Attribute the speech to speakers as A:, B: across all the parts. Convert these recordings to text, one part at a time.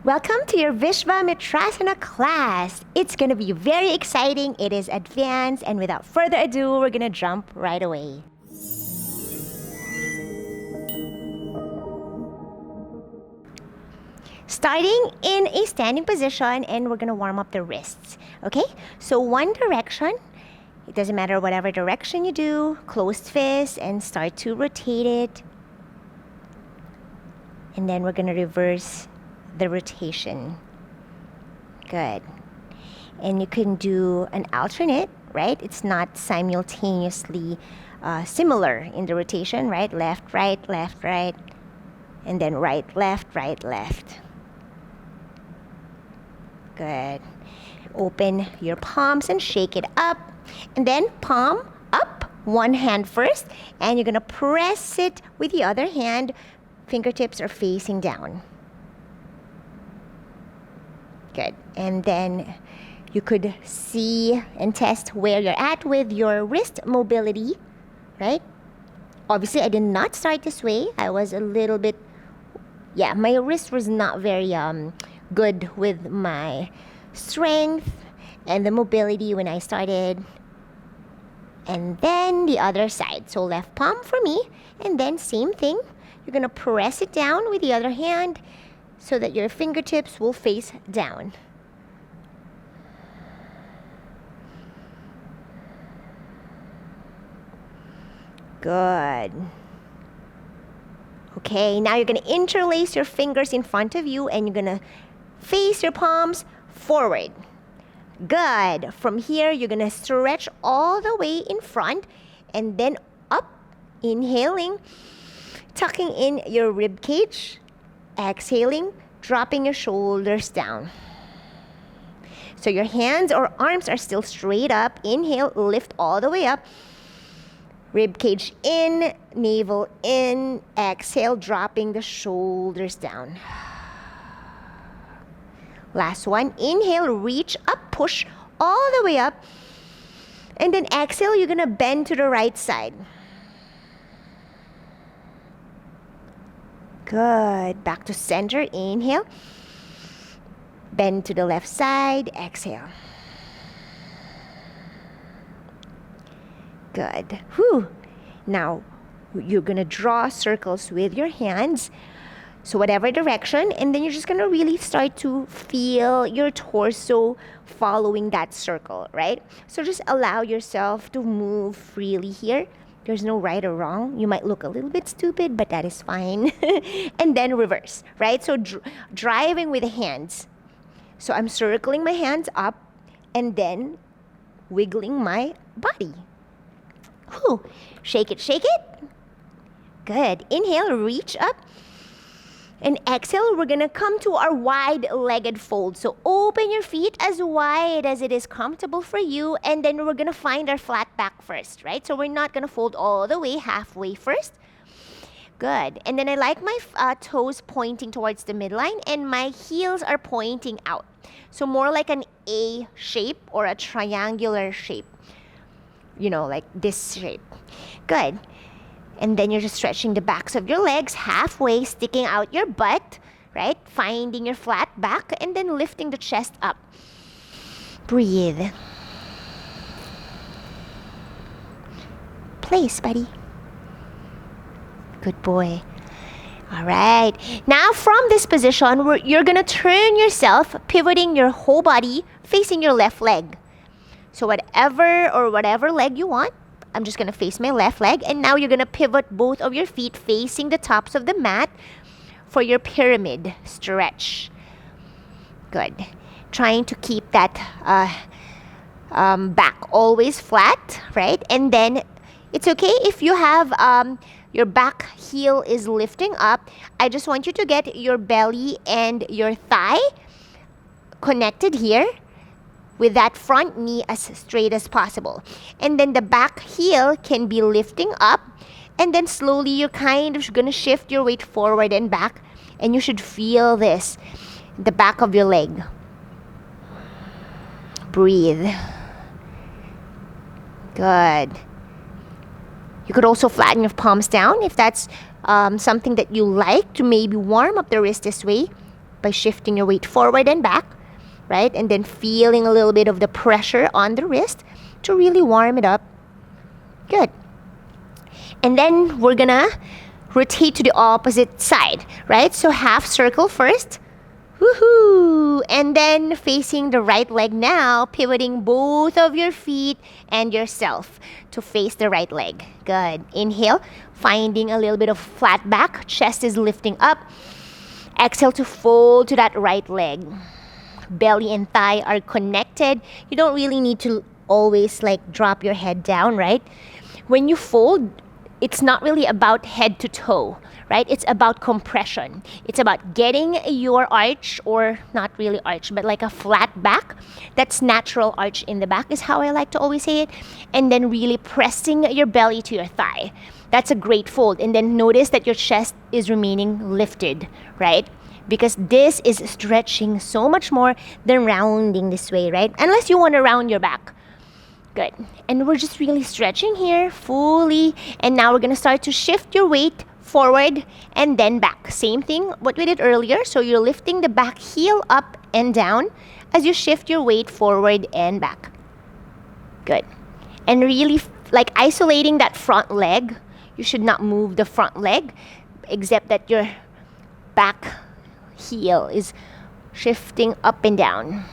A: Welcome to your Visvamitrasana class. It's going to be very exciting. It is advanced, and without further ado, we're going to jump right away. Starting in a standing position, and we're going to warm up the wrists. Okay? So one direction. It doesn't matter whatever direction you do. Closed fist and start to rotate it. And then we're going to reverse the rotation. Good. And you can do an alternate, right? It's not simultaneously similar in the rotation, right? Left, right, and then right, left. Good. Open your palms and shake it up. And then palm up, one hand first, and you're gonna press it with the other hand. Fingertips are facing down. Good. And then you could see and test where you're at with your wrist mobility, right? Obviously, I did not start this way. I was a little bit, my wrist was not very good with my strength and the mobility when I started. And then the other side. So left palm for me, and then same thing. You're gonna press it down with the other hand so that your fingertips will face down. Good. Okay, now you're gonna interlace your fingers in front of you and you're gonna face your palms forward. Good. From here, you're gonna stretch all the way in front and then up, inhaling, tucking in your rib cage, exhaling, dropping your shoulders down. So your hands or arms are still straight up. Inhale, lift all the way up. Rib cage in, navel in, exhale, dropping the shoulders down. Last one. Inhale, reach up, push all the way up. And then exhale, you're gonna bend to the right side. Good. Back to center. Inhale. Bend to the left side. Exhale. Good. Whew. Now, you're going to draw circles with your hands. So whatever direction. And then you're just going to really start to feel your torso following that circle, right? So just allow yourself to move freely here. There's no right or wrong. You might look a little bit stupid, but that is fine. And then reverse, right? So driving with the hands. So I'm circling my hands up and then wiggling my body. Whew. Shake it, shake it. Good. Inhale, reach up. And exhale, we're going to come to our wide-legged fold. So open your feet as wide as it is comfortable for you. And then we're going to find our flat back first, right? So we're not going to fold all the way, halfway first. Good. And then I like my toes pointing towards the midline and my heels are pointing out. So more like an A shape or a triangular shape. You know, like this shape. Good. And then you're just stretching the backs of your legs halfway, sticking out your butt, right? Finding your flat back and then lifting the chest up. Breathe. Place, buddy. Good boy. All right. Now from this position, you're going to turn yourself, pivoting your whole body, facing your left leg. So whatever leg you want. I'm just going to face my left leg. And now you're going to pivot both of your feet facing the tops of the mat for your pyramid stretch. Good. Trying to keep that back always flat, right? And then it's okay if you have your back heel is lifting up. I just want you to get your belly and your thigh connected here with that front knee as straight as possible. And then the back heel can be lifting up. And then slowly you're kind of going to shift your weight forward and back. And you should feel this, the back of your leg. Breathe. Good. You could also flatten your palms down if that's something that you like to maybe warm up the wrist this way. by shifting your weight forward and back, right? And then feeling a little bit of the pressure on the wrist to really warm it up. Good. And then we're gonna rotate to the opposite side, right? So half circle first. Woohoo! And then facing the right leg now, pivoting both of your feet and yourself to face the right leg. Good. Inhale, finding a little bit of flat back. Chest is lifting up. Exhale to fold to that right leg. Belly and thigh are connected. You don't really need to always like drop your head down, right? When you fold, it's not really about head to toe, right? It's about compression. It's about getting your arch, or not really arch, but like a flat back. That's natural arch in the back is how I like to always say it. And then really pressing your belly to your thigh. That's a great fold. And then notice that your chest is remaining lifted, right? Because this is stretching so much more than rounding this way, right? Unless you want to round your back. Good. And we're just really stretching here fully. And now we're going to start to shift your weight forward and then back. Same thing what we did earlier. So you're lifting the back heel up and down as you shift your weight forward and back. Good. And really like isolating that front leg. You should not move the front leg except that your back heel is shifting up and down.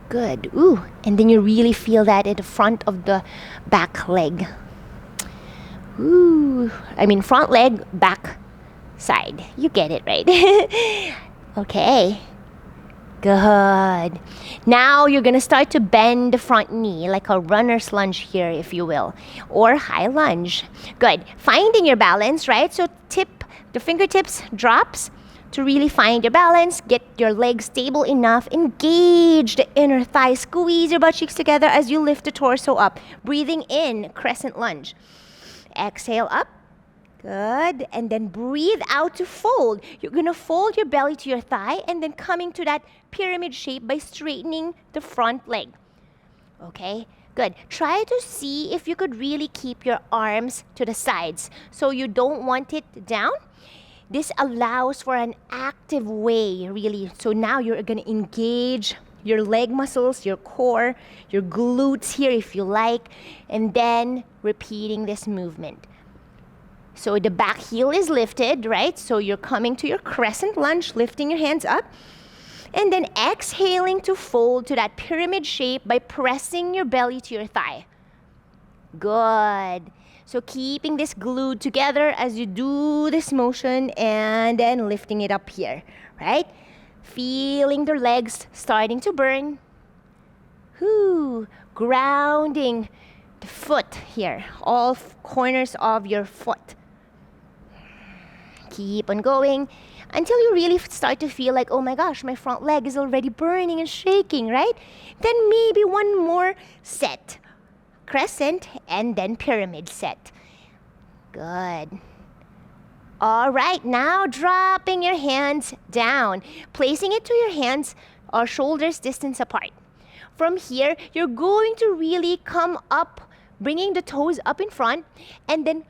A: Good. Ooh. And then you really feel that at the front of the back leg. Ooh. I mean front leg, back side. You get it, right? Okay. Good. Now you're going to start to bend the front knee like a runner's lunge here, if you will, or high lunge. Good. Finding your balance, right? So tip the fingertips, drops to really find your balance. Get your legs stable enough. Engage the inner thigh. Squeeze your butt cheeks together as you lift the torso up. Breathing in, crescent lunge. Exhale up. Good. And then breathe out to fold. You're going to fold your belly to your thigh and then coming to that pyramid shape by straightening the front leg. Okay? Good. Try to see if you could really keep your arms to the sides. So you don't want it down. This allows for an active way, really. So now you're going to engage your leg muscles, your core, your glutes here if you like, and then repeating this movement. So the back heel is lifted, right? So you're coming to your crescent lunge, lifting your hands up. And then exhaling to fold to that pyramid shape by pressing your belly to your thigh. Good. So keeping this glued together as you do this motion and then lifting it up here, right? Feeling the legs starting to burn. Whoo. Grounding the foot here, all corners of your foot. Keep on going until you really start to feel like, oh my gosh, my front leg is already burning and shaking, right? Then maybe one more set. Crescent and then pyramid set. Good. All right, now dropping your hands down, placing it to your hands or shoulders distance apart. From here, you're going to really come up, bringing the toes up in front and then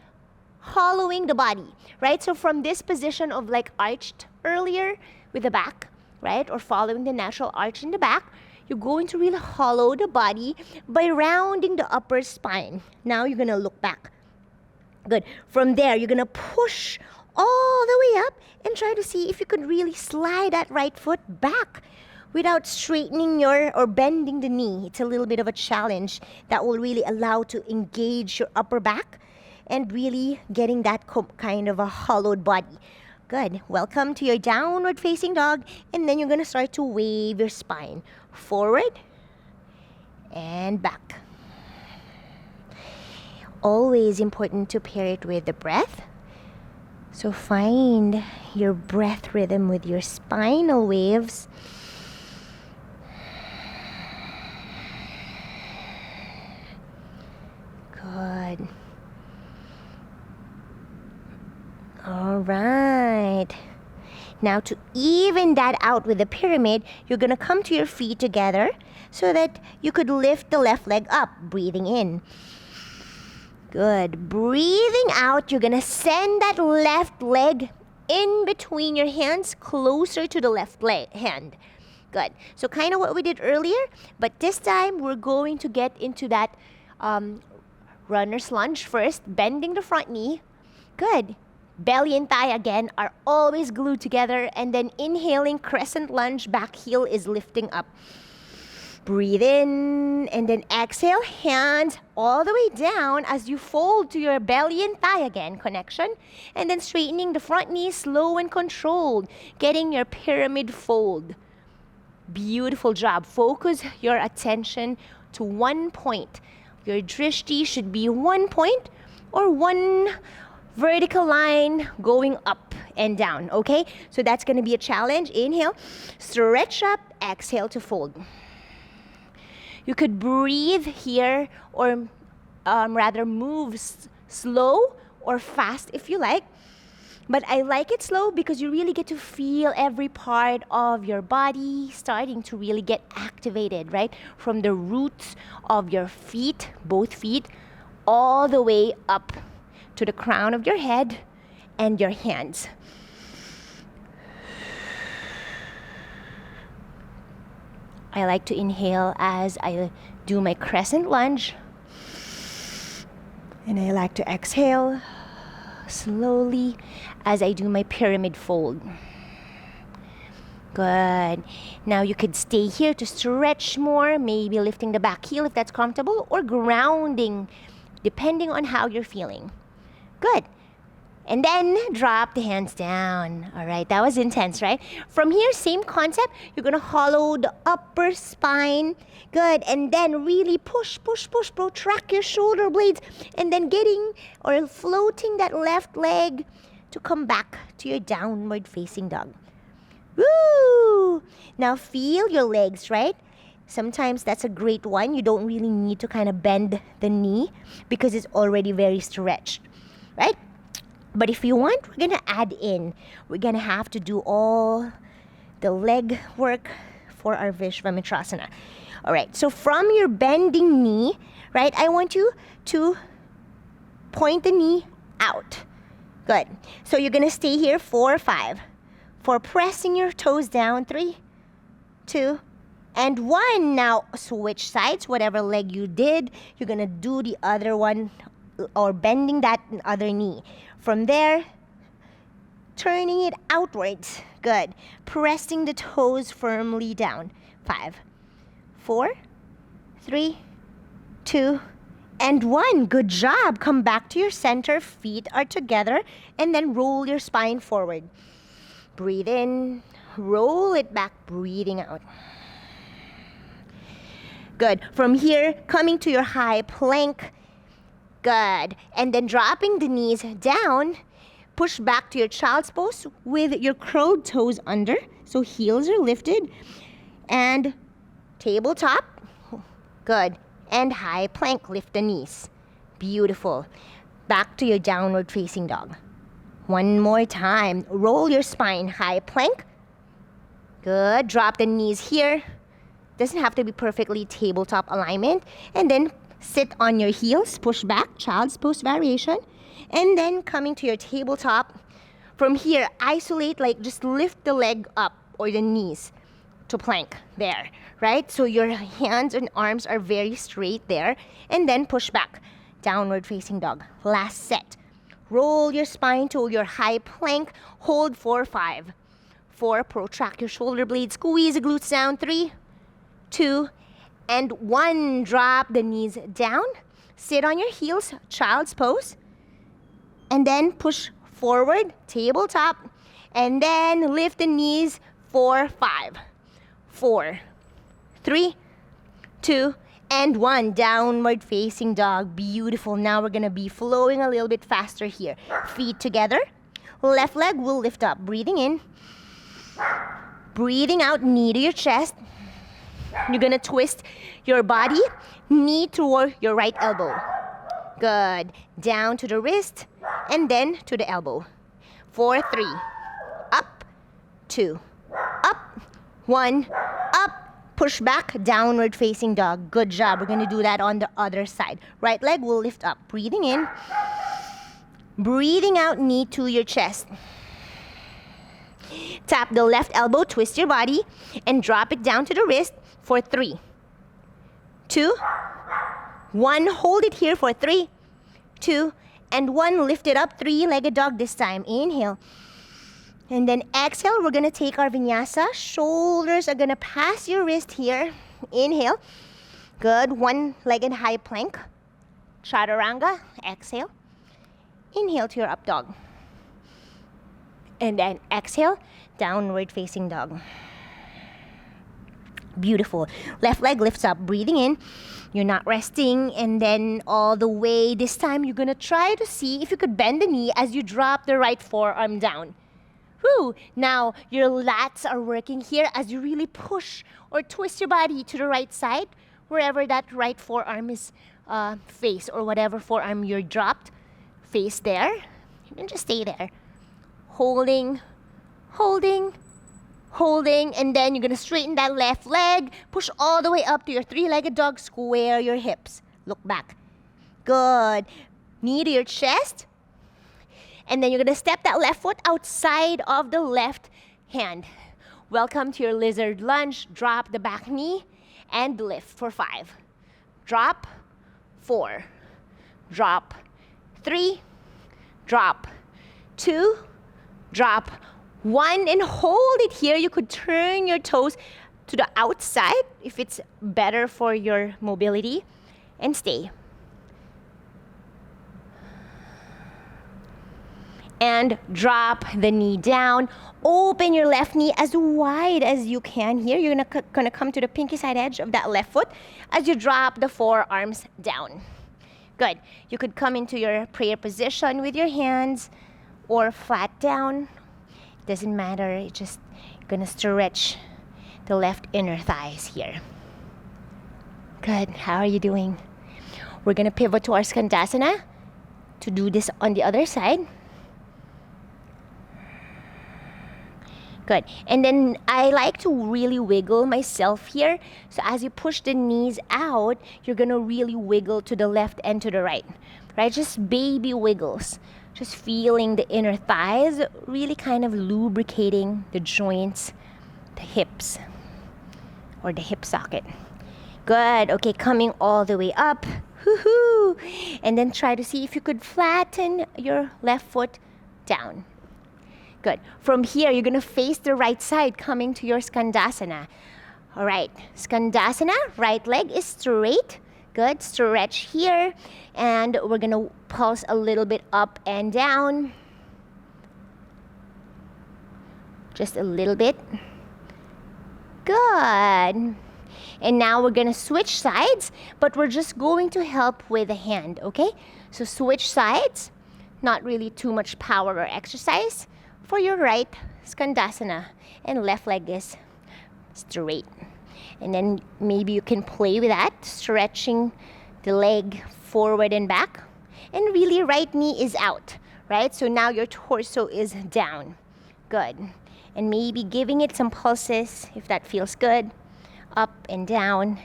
A: hollowing the body, right? So from this position of like arched earlier with the back, right? Or following the natural arch in the back, you're going to really hollow the body by rounding the upper spine. Now you're going to look back. Good. From there, you're going to push all the way up and try to see if you could really slide that right foot back without straightening or bending the knee. It's a little bit of a challenge that will really allow to engage your upper back and really getting that kind of a hollowed body. Good. Welcome to your downward facing dog. And then you're going to start to wave your spine forward and back. Always important to pair it with the breath. So find your breath rhythm with your spinal waves. Good. All right. Now to even that out with the pyramid, you're going to come to your feet together so that you could lift the left leg up, breathing in. Good. Breathing out, you're going to send that left leg in between your hands, closer to the left hand. Good. So kind of what we did earlier, but this time we're going to get into that runner's lunge first, bending the front knee. Good. Belly and thigh again are always glued together, and then inhaling, crescent lunge, back heel is lifting up. Breathe in, and then exhale, hands all the way down as you fold to your belly and thigh again, connection. And then straightening the front knee, slow and controlled, getting your pyramid fold. Beautiful job. Focus your attention to one point. Your drishti should be one point or one vertical line going up and down, okay? So that's going to be a challenge. Inhale, stretch up, exhale to fold. You could breathe here or rather move slow or fast if you like. But I like it slow because you really get to feel every part of your body starting to really get activated, right? From the roots of your feet, both feet, all the way up to the crown of your head and your hands. I like to inhale as I do my crescent lunge. And I like to exhale slowly as I do my pyramid fold. Good. Now you could stay here to stretch more, maybe lifting the back heel if that's comfortable, or grounding, depending on how you're feeling. Good. And then drop the hands down. All right, that was intense, right? From here, same concept. You're going to hollow the upper spine. Good. And then really push, protract your shoulder blades. And then getting or floating that left leg to come back to your downward facing dog. Woo! Now feel your legs, right? Sometimes that's a great one. You don't really need to kind of bend the knee because it's already very stretched, right? But if you want, we're going to add in. We're going to have to do all the leg work for our Visvamitrasana. All right, so from your bending knee, right, I want you to point the knee out. Good. So you're going to stay here 4, 5. For pressing your toes down, 3, 2, and 1. Now switch sides, whatever leg you did, you're going to do the other one or bending that other knee. From there, turning it outwards. Good. Pressing the toes firmly down. 5, 4, 3, 2, and 1. Good job. Come back to your center. Feet are together. And then roll your spine forward. Breathe in. Roll it back. Breathing out. Good. From here, coming to your high plank. Good. And then dropping the knees down, push back to your child's pose with your curled toes under. So heels are lifted. And tabletop. Good. And high plank, lift the knees. Beautiful. Back to your downward facing dog. One more time. Roll your spine, high plank. Good. Drop the knees here. Doesn't have to be perfectly tabletop alignment. And then sit on your heels, push back, child's pose variation. And then coming to your tabletop. From here, isolate, like just lift the leg up or the knees to plank there, right? So your hands and arms are very straight there. And then push back, downward facing dog. Last set. Roll your spine to your high plank. Hold 4, 5. 4, protract your shoulder blades. Squeeze the glutes down. 3, 2, and 1. Drop the knees down. Sit on your heels, child's pose. And then push forward, tabletop. And then lift the knees. 4, 5. 4, 3, 2, and 1. Downward facing dog. Beautiful. Now we're going to be flowing a little bit faster here. Feet together. Left leg will lift up. Breathing in. Breathing out. Knee to your chest. You're going to twist your body. Knee toward your right elbow. Good. Down to the wrist. And then to the elbow. 4, 3. Up. 2. Up. 1. Up. Push back, downward facing dog. Good job. We're going to do that on the other side. Right leg will lift up. Breathing in. Breathing out, knee to your chest. Tap the left elbow, twist your body, and drop it down to the wrist for 3, 2, 1. Hold it here for 3, 2, and 1. Lift it up, 3-legged dog this time. Inhale. And then exhale, we're gonna take our vinyasa. Shoulders are gonna pass your wrist here. Inhale. Good. 1-legged high plank. Chaturanga. Exhale. Inhale to your up dog. And then exhale, downward facing dog. Beautiful. Left leg lifts up, breathing in. You're not resting, and then all the way. This time, you're gonna try to see if you could bend the knee as you drop the right forearm down. Woo! Now, your lats are working here as you really push or twist your body to the right side, wherever that right forearm is face, or whatever forearm you're dropped, face there. You can just stay there. Holding, holding, holding, and then you're gonna straighten that left leg, push all the way up to your 3-legged dog, square your hips. Look back. Good. Knee to your chest. And then you're gonna step that left foot outside of the left hand. Welcome to your lizard lunge. Drop the back knee and lift for 5. Drop, 4. Drop, 3. Drop, 2. Drop, 1. And hold it here. You could turn your toes to the outside if it's better for your mobility. And stay. And drop the knee down. Open your left knee as wide as you can here. You're gonna come to the pinky side edge of that left foot as you drop the forearms down. Good. You could come into your prayer position with your hands or flat down. Doesn't matter. You're just gonna stretch the left inner thighs here. Good. How are you doing? We're gonna pivot to our Skandasana to do this on the other side. Good. And then I like to really wiggle myself here. So as you push the knees out, you're gonna really wiggle to the left and to the right. Right? Just baby wiggles. Just feeling the inner thighs, really kind of lubricating the joints, the hips, or the hip socket. Good. Okay, coming all the way up. Woohoo! And then try to see if you could flatten your left foot down. Good. From here, you're going to face the right side, coming to your Skandasana. All right. Skandasana, right leg is straight. Good. Stretch here. And we're going to pulse a little bit up and down. Just a little bit. Good. And now we're going to switch sides, but we're just going to help with the hand, okay? So switch sides. Not really too much power or exercise. For your right Skandasana, and left leg is straight. And then maybe you can play with that, stretching the leg forward and back. And really, right knee is out, right? So now your torso is down. Good. And maybe giving it some pulses if that feels good. Up and down.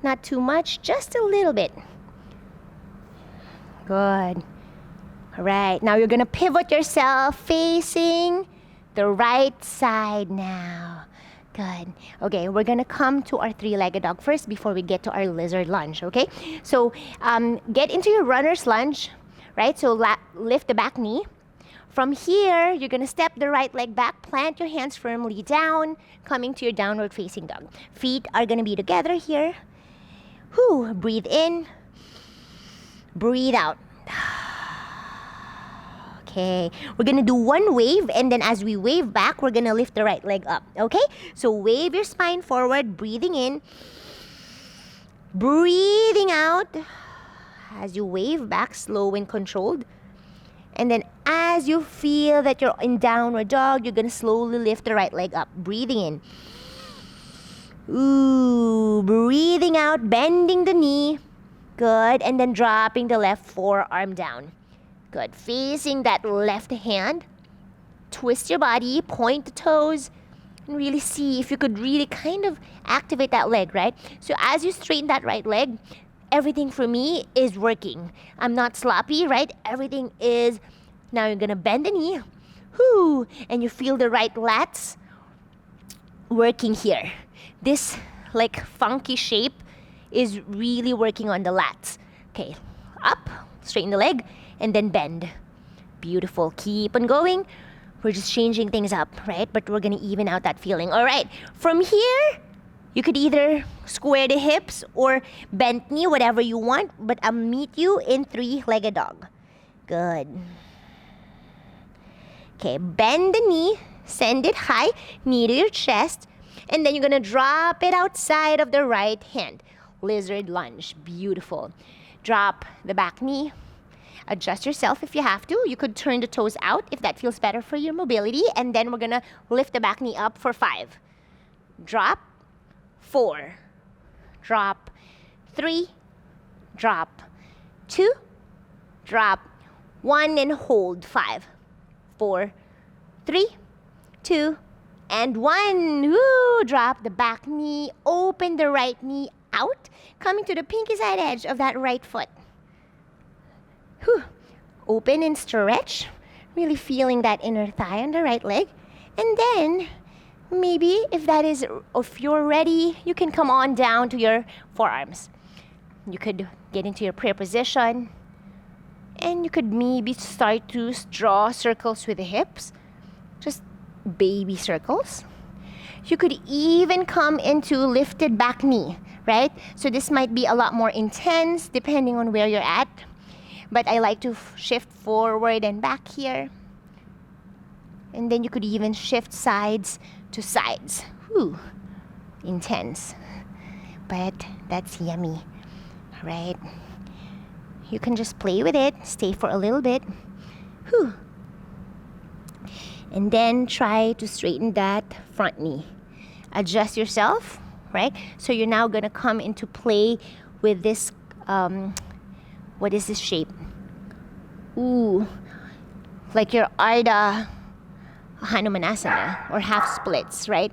A: Not too much, just a little bit. Good. All right, now you're gonna pivot yourself facing the right side now. Good. Okay, we're gonna come to our 3-legged dog first before we get to our lizard lunge, okay? So get into your runner's lunge, right? So lift the back knee. From here, you're gonna step the right leg back, plant your hands firmly down, coming to your downward facing dog. Feet are gonna be together here. Whew, breathe in, breathe out. Okay, we're gonna do one wave, and then as we wave back, we're gonna lift the right leg up, okay? So wave your spine forward, breathing in, breathing out. As you wave back, slow and controlled. And then as you feel that you're in downward dog, you're gonna slowly lift the right leg up, breathing in. Ooh, breathing out, bending the knee. Good, and then dropping the left forearm down. Good. Facing that left hand. Twist your body, point the toes, and really see if you could really kind of activate that leg, right? So as you straighten that right leg, everything for me is working. I'm not sloppy, right? Everything is. Now you're going to bend the knee. Whoo! And you feel the right lats working here. This like funky shape is really working on the lats. Okay, up, straighten the leg, and then bend. Beautiful. Keep on going. We're just changing things up, right? But we're gonna even out that feeling. All right, from here, you could either square the hips or bent knee, whatever you want, but I'll meet you in three-legged dog. Good. Okay, bend the knee, send it high, knee to your chest, and then you're gonna drop it outside of the right hand. Lizard lunge, beautiful. Drop the back knee. Adjust yourself if you have to. You could turn the toes out if that feels better for your mobility. And then we're gonna lift the back knee up for 5. Drop, 4. Drop, 3. Drop, 2. Drop, 1 and hold, 5, 4, 3, 2, and 1. Woo! Drop the back knee, open the right knee out, coming to the pinky side edge of that right foot. Whew. Open and stretch, really feeling that inner thigh on the right leg. And then, maybe if you're ready, you can come on down to your forearms. You could get into your prayer position, and you could maybe start to draw circles with the hips, just baby circles. You could even come into lifted back knee, right? So this might be a lot more intense depending on where you're at. But I like to shift forward and back here. And then you could even shift sides to sides. Whew, intense. But that's yummy, right? You can just play with it, stay for a little bit. Whew. And then try to straighten that front knee. Adjust yourself, right? So you're now gonna come into play with this, what is this shape? Ooh, like your Ardha Hanumanasana or half splits, right?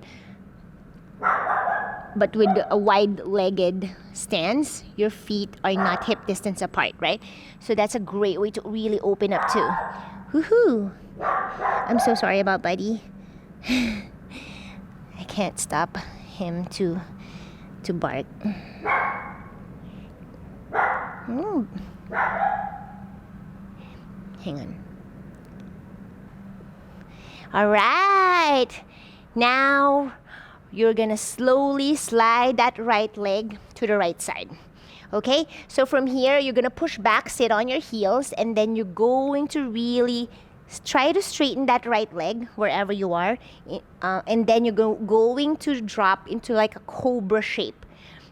A: But with a wide-legged stance, your feet are not hip distance apart, right? So that's a great way to really open up too. Woohoo! I'm so sorry about Buddy. I can't stop him to bark. Ooh. Hang on. All right. Now you're gonna slowly slide that right leg to the right side. Okay? So from here, you're gonna push back, sit on your heels, and then you're going to really try to straighten that right leg wherever you are. And then you're going to drop into like a cobra shape.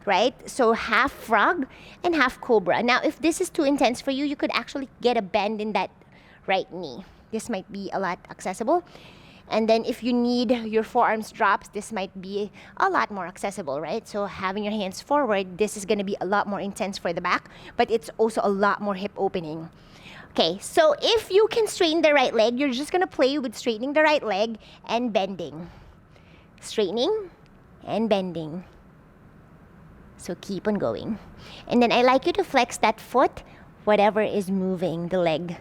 A: Right? So half frog and half cobra. Now, if this is too intense for you, you could actually get a bend in that right knee. This might be a lot accessible. And then if you need your forearms drops, this might be a lot more accessible, right? So having your hands forward, this is going to be a lot more intense for the back, but it's also a lot more hip opening. Okay, so if you can straighten the right leg, you're just going to play with straightening the right leg and bending. Straightening and bending. So keep on going. And then I like you to flex that foot, whatever is moving the leg.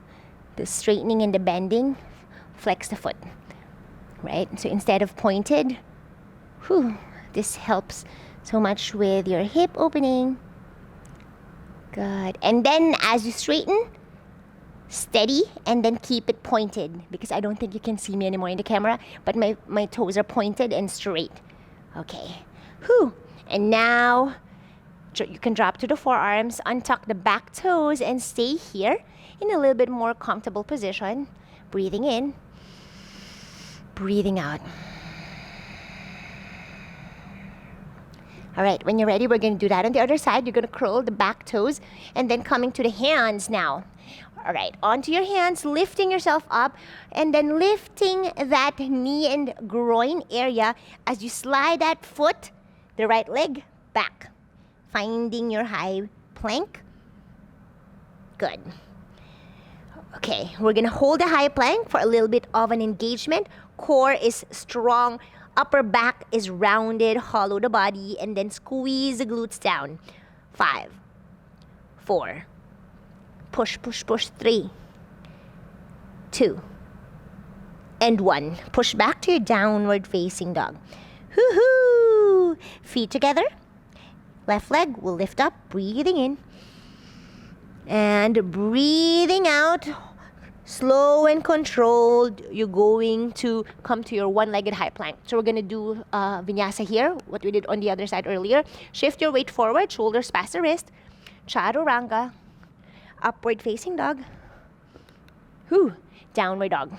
A: The straightening and the bending, flex the foot, right? So instead of pointed, this helps so much with your hip opening. Good. And then as you straighten, steady, and then keep it pointed, because I don't think you can see me anymore in the camera, but my toes are pointed and straight. Okay. And now you can drop to the forearms, untuck the back toes, and stay here in a little bit more comfortable position. Breathing in, breathing out. All right, when you're ready, we're going to do that on the other side. You're going to curl the back toes and then coming to the hands now. All right, onto your hands, lifting yourself up, and then lifting that knee and groin area as you slide that foot, the right leg, back. Finding your high plank. Good. Okay, we're gonna hold the high plank for a little bit of an engagement. Core is strong, upper back is rounded, hollow the body, and then squeeze the glutes down. 5, 4, push, 3, 2, and 1. Push back to your downward facing dog. Hoo-hoo! Feet together. Left leg will lift up, breathing in. And breathing out. Slow and controlled, you're going to come to your one-legged high plank. So we're going to do vinyasa here, what we did on the other side earlier. Shift your weight forward, shoulders past the wrist. Chaturanga, upward facing dog. Downward dog.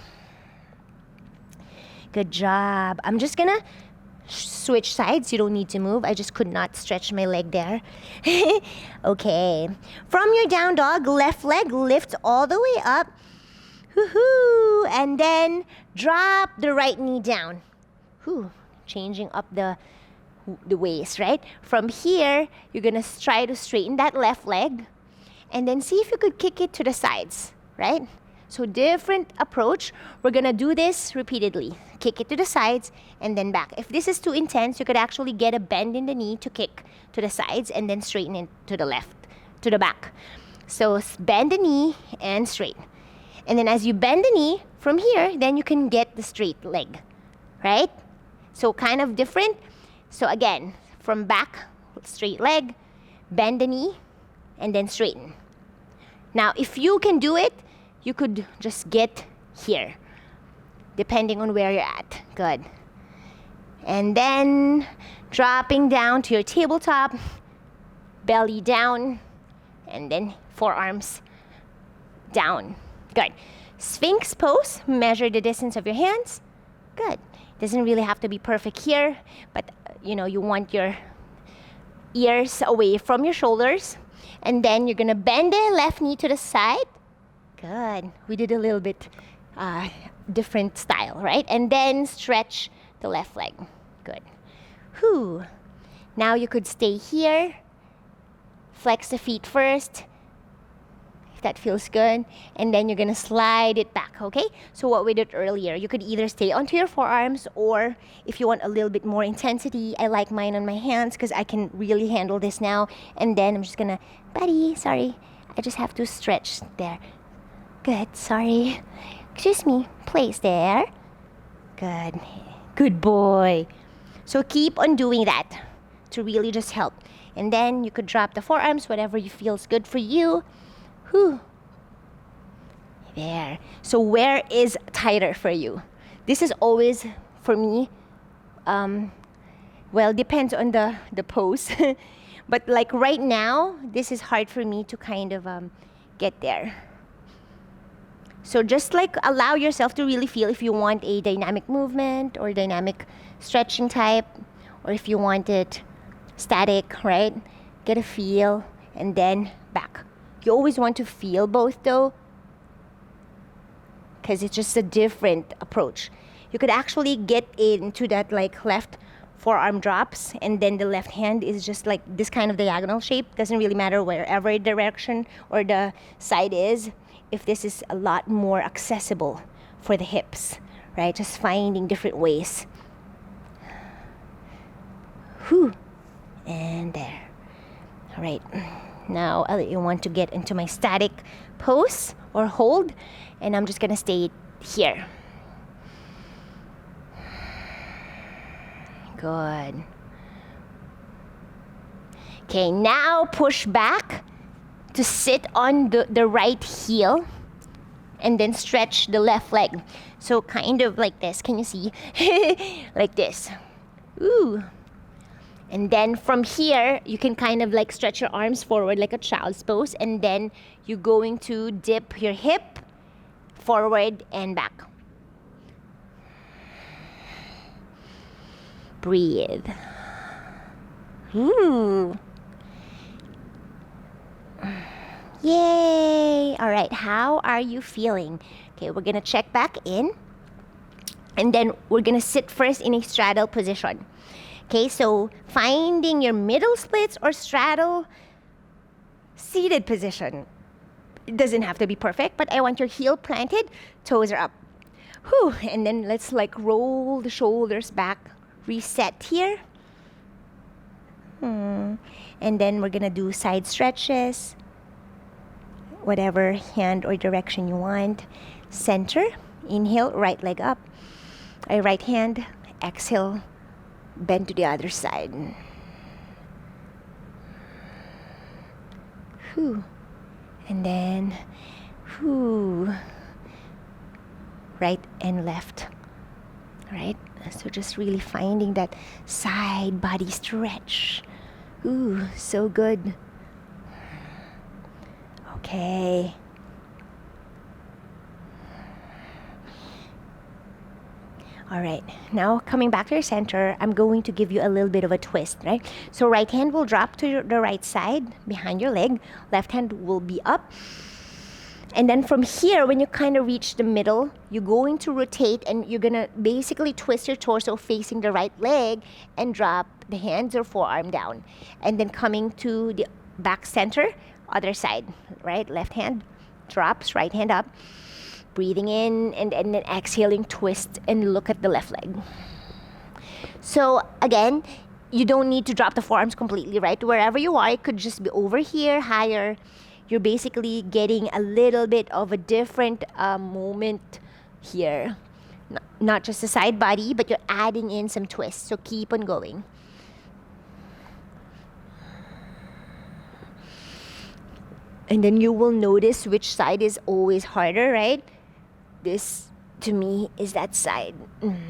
A: Good job. I'm just going to switch sides. You don't need to move. I just could not stretch my leg there. Okay. From your down dog, left leg lifts all the way up. Woohoo! And then drop the right knee down. Changing up the waist, right? From here, you're gonna try to straighten that left leg and then see if you could kick it to the sides, right? So different approach. We're gonna do this repeatedly. Kick it to the sides and then back. If this is too intense, you could actually get a bend in the knee to kick to the sides and then straighten it to the left, to the back. So bend the knee and straighten. And then as you bend the knee from here, then you can get the straight leg, right? So kind of different. So again, from back, straight leg, bend the knee, and then straighten. Now, if you can do it, you could just get here, depending on where you're at. Good. And then dropping down to your tabletop, belly down, and then forearms down. Good. Sphinx pose, measure the distance of your hands. Good. Doesn't really have to be perfect here, but you want your ears away from your shoulders. And then you're gonna bend the left knee to the side. Good. We did a little bit different style, right? And then stretch the left leg. Good. Now you could stay here. Flex the feet first, if that feels good. And then you're gonna slide it back, okay? So what we did earlier, you could either stay onto your forearms, or if you want a little bit more intensity, I like mine on my hands because I can really handle this now. And then I'm just gonna, buddy, sorry, I just have to stretch there. Good, sorry. Excuse me, place there. Good. Good boy. So keep on doing that to really just help. And then you could drop the forearms, whatever you feels good for you. There. So where is tighter for you? This is always, for me, well, depends on the pose. But like right now, this is hard for me to kind of get there. So just like allow yourself to really feel if you want a dynamic movement or dynamic stretching type, or if you want it static, right? Get a feel and then back. You always want to feel both though, because it's just a different approach. You could actually get into that like left forearm drops, and then the left hand is just like this kind of diagonal shape. Doesn't really matter wherever direction or the side is, if this is a lot more accessible for the hips, right? Just finding different ways. And there. All right. Now I want to get into my static pose or hold, and I'm just gonna stay here. Good. Okay, now push back to sit on the right heel and then stretch the left leg. So kind of like this. Can you see? Like this. And then from here, you can kind of like stretch your arms forward like a child's pose, and then you're going to dip your hip forward and back. Breathe. Yay! All right, how are you feeling? Okay, we're gonna check back in, and then we're gonna sit first in a straddle position. Okay, so finding your middle splits or straddle seated position. It doesn't have to be perfect, but I want your heel planted, toes are up. And then let's like roll the shoulders back, reset here. And then we're gonna do side stretches, whatever hand or direction you want. Center, inhale, right leg up. Right hand, exhale, Bend to the other side. Whew. And then, whew. Right and left. Right? So just really finding that side body stretch. Ooh, so good. Okay. All right, now coming back to your center, I'm going to give you a little bit of a twist, right? So right hand will drop to the right side behind your leg. Left hand will be up. And then from here, when you kind of reach the middle, you're going to rotate and you're going to basically twist your torso facing the right leg and drop the hands or forearm down. And then coming to the back center, other side, right? Left hand drops, right hand up. Breathing in and then exhaling, twist and look at the left leg. So again, you don't need to drop the forearms completely, right? Wherever you are, it could just be over here, higher. You're basically getting a little bit of a different moment here. Not just the side body, but you're adding in some twists. So keep on going. And then you will notice which side is always harder, right? This, to me, is that side.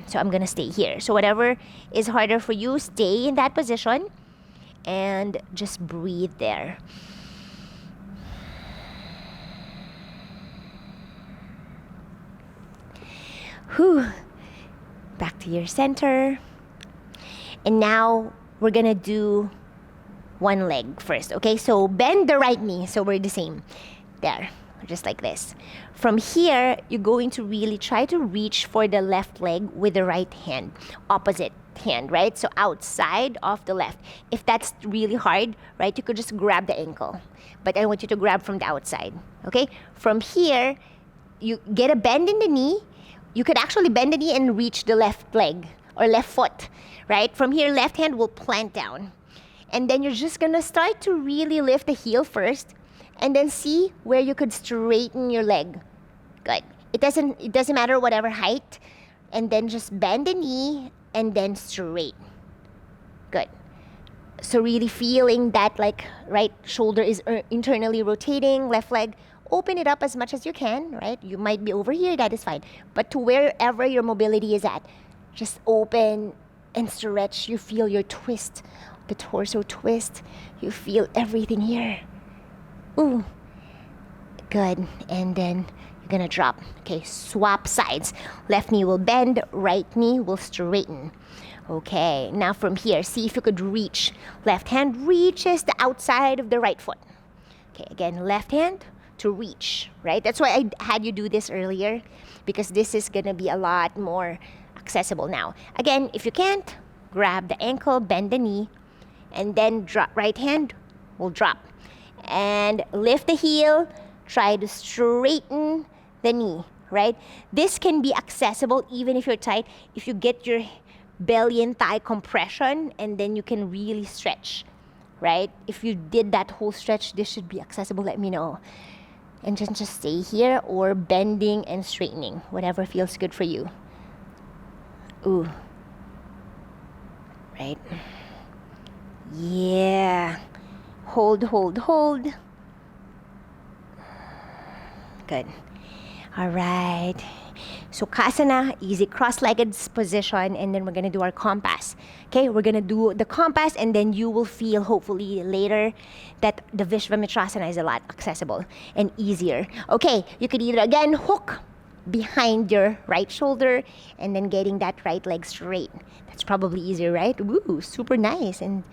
A: So I'm going to stay here. So whatever is harder for you, stay in that position and just breathe there. Whew. Back to your center. And now we're going to do one leg first. Okay, so bend the right knee. So we're the same. There. Just like this. From here, you're going to really try to reach for the left leg with the right hand, opposite hand, right? So outside of the left. If that's really hard, right, you could just grab the ankle. But I want you to grab from the outside, okay? From here, you get a bend in the knee. You could actually bend the knee and reach the left leg or left foot, right? From here, left hand will plant down. And then you're just gonna start to really lift the heel first. And then see where you could straighten your leg. Good. It doesn't matter whatever height. And then just bend the knee and then straight. Good. So really feeling that like right shoulder is internally rotating, left leg. Open it up as much as you can, right? You might be over here, that is fine. But to wherever your mobility is at, just open and stretch. You feel your twist, the torso twist. You feel everything here. Ooh, good. And then you're gonna drop. Okay, swap sides. Left knee will bend, right knee will straighten. Okay, now from here, see if you could reach. Left hand reaches the outside of the right foot. Okay, again, left hand to reach, right? That's why I had you do this earlier, because this is gonna be a lot more accessible now. Again, if you can't, grab the ankle, bend the knee, and then drop. Right hand will drop. And lift the heel, try to straighten the knee, right? This can be accessible even if you're tight. If you get your belly and thigh compression, and then you can really stretch, right? If you did that whole stretch, this should be accessible, let me know. And just stay here or bending and straightening, whatever feels good for you. Ooh. Right? Yeah. Hold, hold, hold. Good. All right. Sukhasana, easy cross-legged position, and then we're going to do our compass. Okay, we're going to do the compass, and then you will feel, hopefully, later that the Visvamitrasana is a lot accessible and easier. Okay, you could either, again, hook behind your right shoulder, and then getting that right leg straight. That's probably easier, right? Woo, super nice and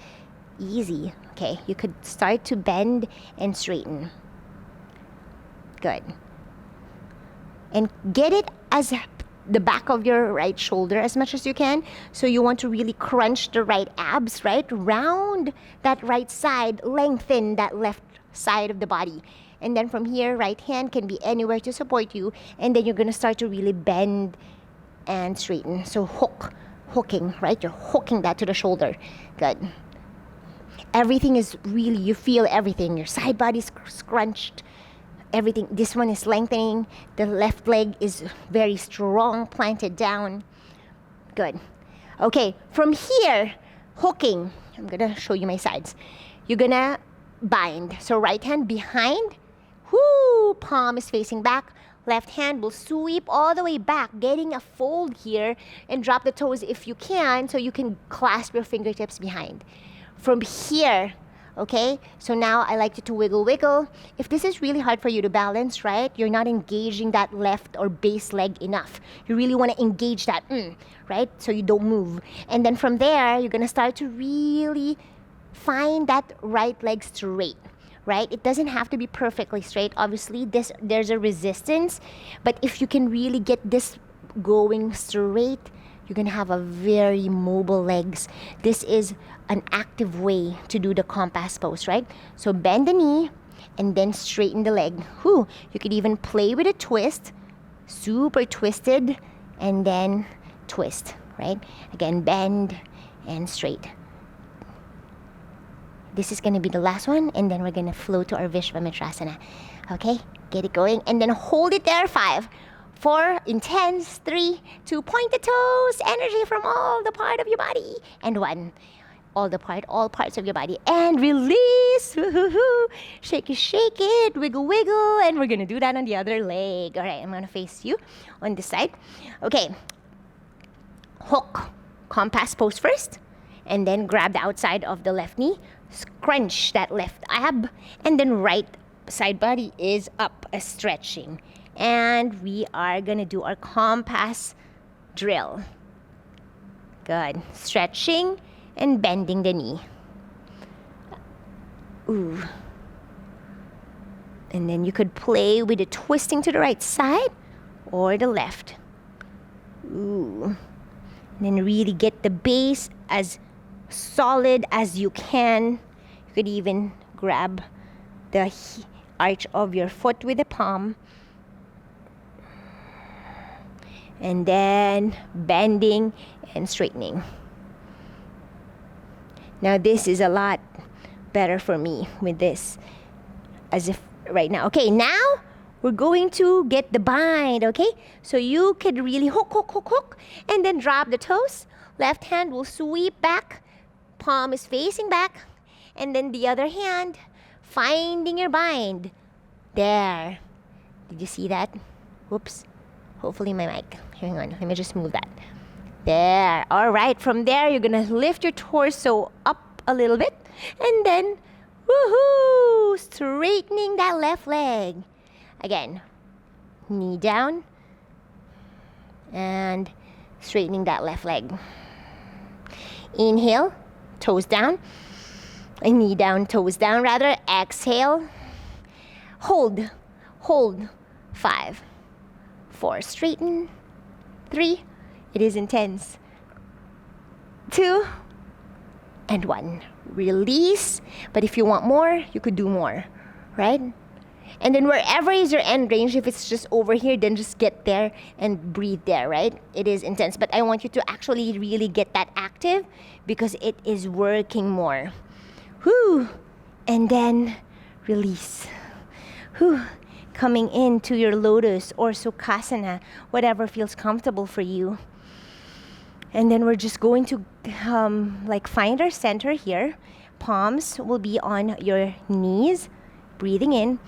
A: easy. Okay, you could start to bend and straighten. Good. And get it as the back of your right shoulder as much as you can. So you want to really crunch the right abs, right? Round that right side, lengthen that left side of the body. And then from here, right hand can be anywhere to support you. And then you're going to start to really bend and straighten. So hooking, right? You're hooking that to the shoulder. Good. Everything is really, you feel everything. Your side body is scrunched. Everything. This one is lengthening. The left leg is very strong, planted down. Good. Okay, from here, hooking. I'm gonna show you my sides. You're gonna bind. So right hand behind, whoo, palm is facing back. Left hand will sweep all the way back, getting a fold here, and drop the toes if you can, so you can clasp your fingertips behind. From here, okay, so now I like you to wiggle, wiggle. If this is really hard for you to balance, right, you're not engaging that left or base leg enough. You really want to engage that, right, so you don't move. And then from there, you're going to start to really find that right leg straight. Right? It doesn't have to be perfectly straight. Obviously, there's a resistance, but if you can really get this going straight, you're gonna have a very mobile legs. This is an active way to do the compass pose, right? So bend the knee and then straighten the leg. Whew. You could even play with a twist, super twisted, and then twist, right? Again, bend and straight. This is going to be the last one, and then we're going to flow to our Visvamitrasana. Okay, get it going, and then hold it there. 5, 4, intense. 3, 2, point the toes, energy from all the part of your body, and 1, all parts of your body, and release. Woo-hoo-hoo. Shake it, wiggle, wiggle, and we're going to do that on the other leg. All right, I'm going to face you on this side. Okay, hook, compass pose first, and then grab the outside of the left knee, scrunch that left ab, and then right side body is up, stretching. And we are gonna do our compass drill. Good. Stretching and bending the knee. Ooh. And then you could play with the twisting to the right side or the left. Ooh. And then really get the base as solid as you can. You could even grab the arch of your foot with the palm, and then bending and straightening. Now this is a lot better for me with this, as if right now. Okay, now we're going to get the bind, okay? So you could really hook, and then drop the toes. Left hand will sweep back, palm is facing back, and then the other hand finding your bind. There. Did you see that? Whoops. Hopefully my mic. Hang on, let me just move that. There. All right, from there you're gonna lift your torso up a little bit, and then woohoo, straightening that left leg. Again, knee down and straightening that left leg. Inhale, toes down, knee down, toes down rather. Exhale, hold. 5, 4, straighten. 3, it is intense. 2, and 1. Release, but if you want more, you could do more, right? And then wherever is your end range, if it's just over here, then just get there and breathe there, right? It is intense, but I want you to actually really get that active because it is working more. Whew. And then release. Whew. Coming into your lotus or Sukhasana, whatever feels comfortable for you. And then we're just going to find our center here. Palms will be on your knees. Breathing in,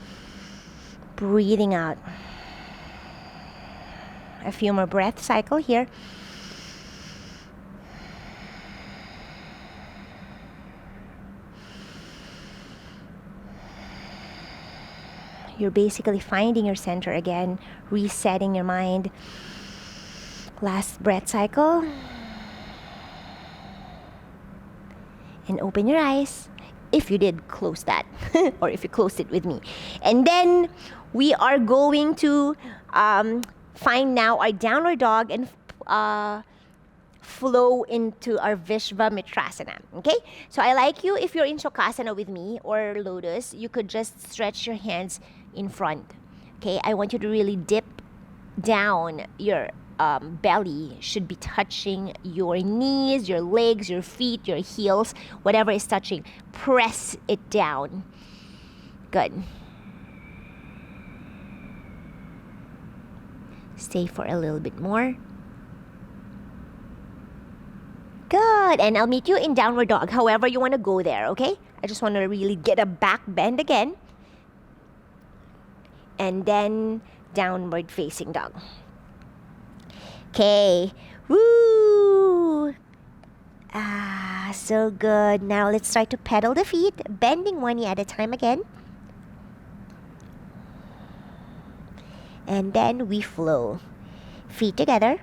A: breathing out. A few more breath cycle here. You're basically finding your center again, resetting your mind. Last breath cycle. And open your eyes. If you did close that, or if you closed it with me. And then we are going to find now our downward dog and flow into our Visvamitrasana. Okay? So I like you, if you're in Sukhasana with me or lotus, you could just stretch your hands in front. Okay? I want you to really dip down. Your belly should be touching your knees, your legs, your feet, your heels, whatever is touching. Press it down. Good. Stay for a little bit more. Good. And I'll meet you in downward dog, however you want to go there, okay? I just want to really get a back bend again. And then downward facing dog. Okay. Woo! So good. Now let's start to pedal the feet, bending one knee at a time again. And then we flow. Feet together.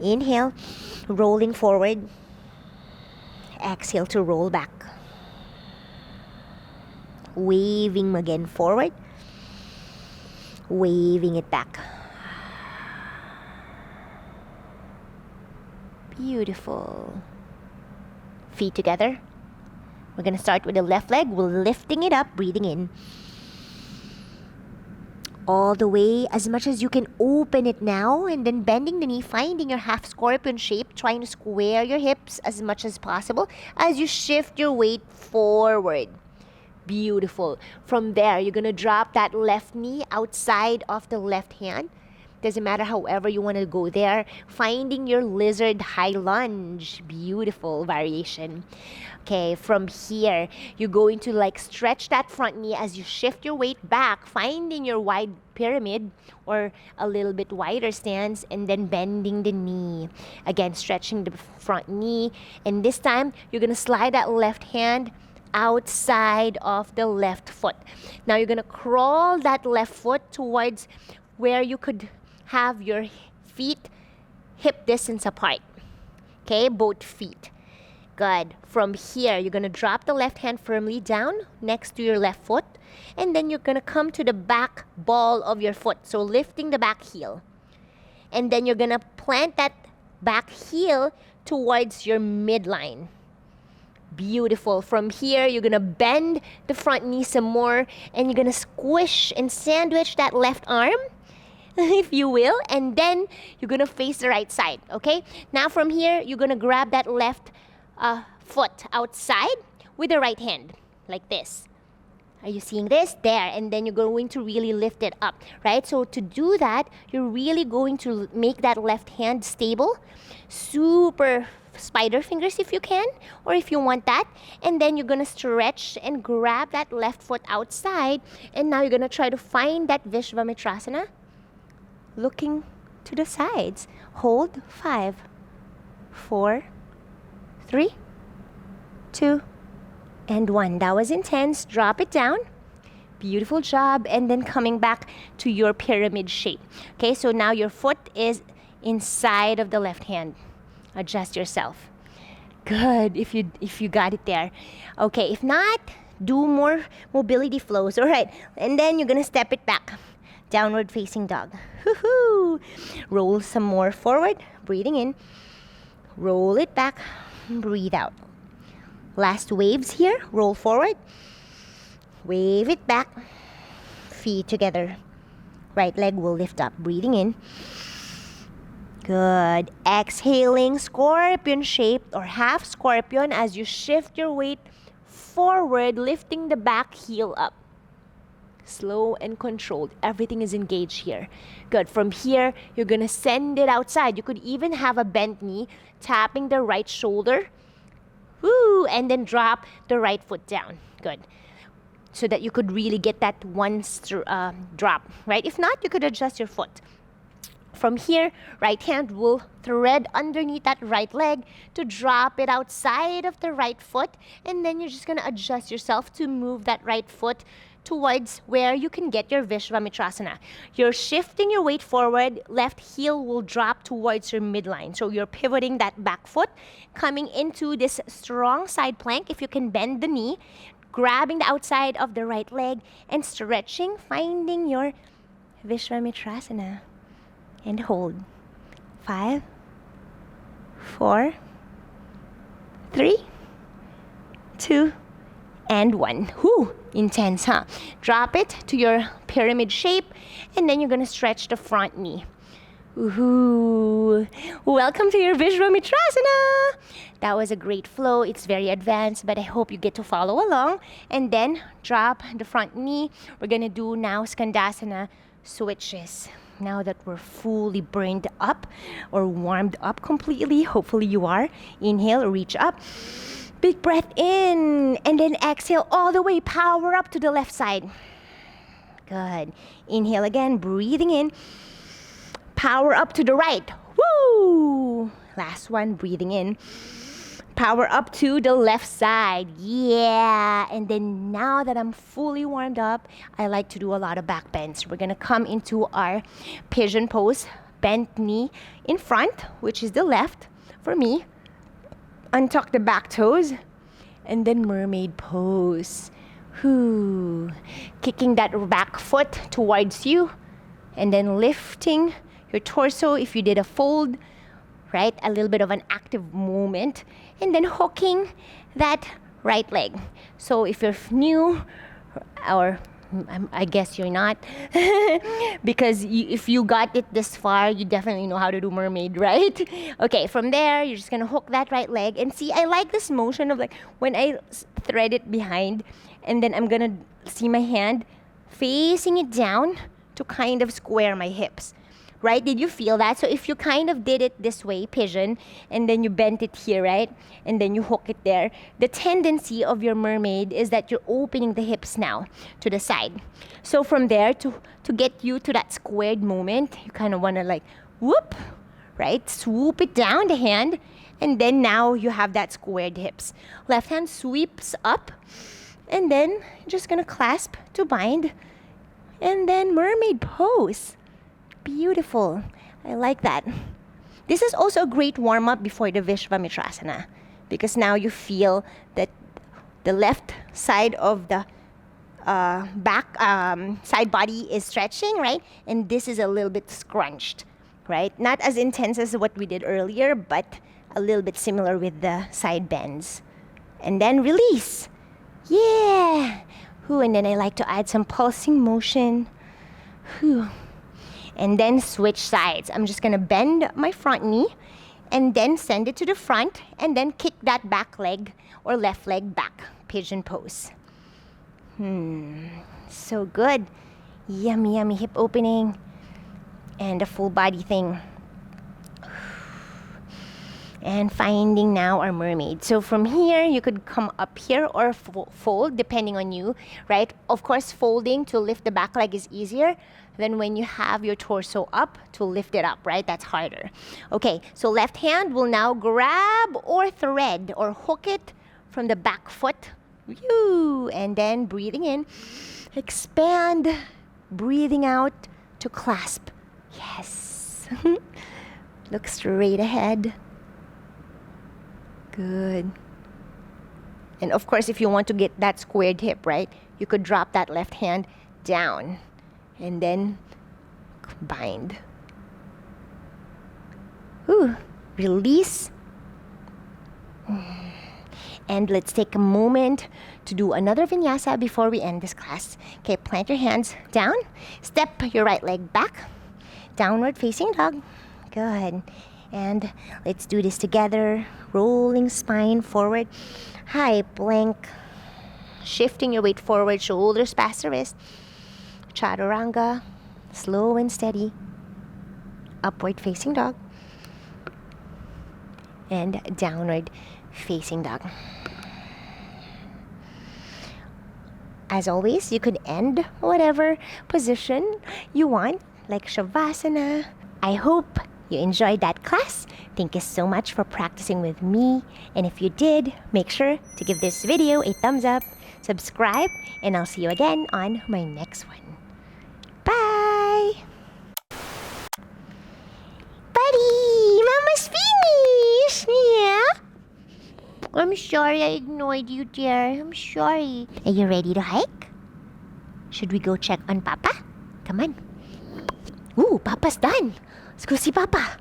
A: Inhale, rolling forward. Exhale to roll back. Waving again forward. Waving it back. Beautiful. Feet together. We're going to start with the left leg. We're lifting it up, breathing in. All the way, as much as you can, open it now, and then bending the knee, finding your half scorpion shape, trying to square your hips as much as possible as you shift your weight forward. Beautiful. From there, you're going to drop that left knee outside of the left hand. Doesn't matter however you want to go there. Finding your lizard high lunge. Beautiful variation. Okay, from here, you're going to like stretch that front knee as you shift your weight back, finding your wide pyramid or a little bit wider stance, and then bending the knee. Again, stretching the front knee. And this time, you're going to slide that left hand outside of the left foot. Now, you're going to crawl that left foot towards where you could have your feet hip distance apart. Okay, both feet. Good. From here, you're going to drop the left hand firmly down next to your left foot. And then you're going to come to the back ball of your foot. So lifting the back heel. And then you're going to plant that back heel towards your midline. Beautiful. From here, you're going to bend the front knee some more. And you're going to squish and sandwich that left arm, if you will, and then you're going to face the right side, okay? Now from here, you're going to grab that left foot outside with the right hand, like this. Are you seeing this? There. And then you're going to really lift it up, right? So to do that, you're really going to make that left hand stable. Super spider fingers if you can, or if you want that. And then you're going to stretch and grab that left foot outside. And now you're going to try to find that Visvamitrasana. Looking to the sides. Hold. 5, 4, 3, 2, and 1. That was intense. Drop it down. Beautiful job. And then coming back to your pyramid shape. Okay, so now your foot is inside of the left hand. Adjust yourself. Good, if you got it there. Okay, if not, do more mobility flows. All right, and then you're gonna step it back. Downward facing dog. Woohoo! Roll some more forward. Breathing in. Roll it back. Breathe out. Last waves here. Roll forward. Wave it back. Feet together. Right leg will lift up. Breathing in. Good. Exhaling, scorpion shape or half scorpion as you shift your weight forward, lifting the back heel up. Slow and controlled. Everything is engaged here. Good. From here, you're going to send it outside. You could even have a bent knee, tapping the right shoulder. Woo! And then drop the right foot down. Good. So that you could really get that one drop, right? If not, you could adjust your foot. From here, right hand will thread underneath that right leg to drop it outside of the right foot. And then you're just going to adjust yourself to move that right foot towards where you can get your Visvamitrasana. You're shifting your weight forward. Left heel will drop towards your midline. So you're pivoting that back foot, coming into this strong side plank. If you can bend the knee, grabbing the outside of the right leg and stretching, finding your Visvamitrasana. And hold. 5, 4, 3, 2, and 1. Whew, intense, huh? Drop it to your pyramid shape, and then you're gonna stretch the front knee. Woohoo! Welcome to your Visvamitrasana! That was a great flow. It's very advanced, but I hope you get to follow along. And then drop the front knee. We're gonna do now Skandasana switches. Now that we're fully burned up or warmed up completely, hopefully you are. Inhale, reach up. Big breath in, and then exhale all the way, power up to the left side. Good. Inhale again, breathing in. Power up to the right. Woo! Last one, breathing in. Power up to the left side. Yeah. And then now that I'm fully warmed up, I like to do a lot of back bends. We're going to come into our pigeon pose. Bent knee in front, which is the left for me. Untuck the back toes. And then mermaid pose. Whoo. Kicking that back foot towards you. And then lifting your torso if you did a fold. Right? A little bit of an active movement. And then hooking that right leg. So if you're new, or I guess you're not, because if you got it this far, you definitely know how to do mermaid, right? Okay, from there, you're just gonna hook that right leg. And see, I like this motion of like, when I thread it behind, and then I'm gonna see my hand facing it down to kind of square my hips. Right? Did you feel that? So if you kind of did it this way, pigeon, and then you bent it here, right? And then you hook it there. The tendency of your mermaid is that you're opening the hips now to the side. So from there, to get you to that squared movement, you kind of want to like, whoop, right? Swoop it down the hand. And then now you have that squared hips. Left hand sweeps up. And then just going to clasp to bind. And then mermaid pose. Beautiful. I like that. This is also a great warm-up before the Visvamitrasana, because now you feel that the left side of the back side body is stretching, right? And this is a little bit scrunched, right? Not as intense as what we did earlier, but a little bit similar with the side bends. And then release. Yeah. Ooh, and then I like to add some pulsing motion. Ooh. And then switch sides. I'm just going to bend my front knee and then send it to the front and then kick that back leg or left leg back. Pigeon pose. So good. Yummy, yummy hip opening and a full body thing. And finding now our mermaid. So from here, you could come up here or fold depending on you, right? Of course, folding to lift the back leg is easier than when you have your torso up to lift it up, right? That's harder. Okay, so left hand will now grab or thread or hook it from the back foot. And then breathing in, expand, breathing out to clasp. Yes. Look straight ahead. Good. And of course, if you want to get that squared hip, right, you could drop that left hand down and then bind. Ooh, release. And let's take a moment to do another vinyasa before we end this class. Okay, plant your hands down. Step your right leg back. Downward facing dog. Good. And let's do this together. Rolling spine forward. High plank. Shifting your weight forward. Shoulders past the wrist. Chaturanga. Slow and steady. Upward facing dog. And downward facing dog. As always, you could end whatever position you want, like Shavasana. I hope you enjoyed that class. Thank you so much for practicing with me. And if you did, make sure to give this video a thumbs up, subscribe, and I'll see you again on my next one. Bye! Buddy, Mama's finished! Yeah? I'm sorry I ignored you, dear. I'm sorry. Are you ready to hike? Should we go check on Papa? Come on. Ooh, Papa's done. Let's go see Papa.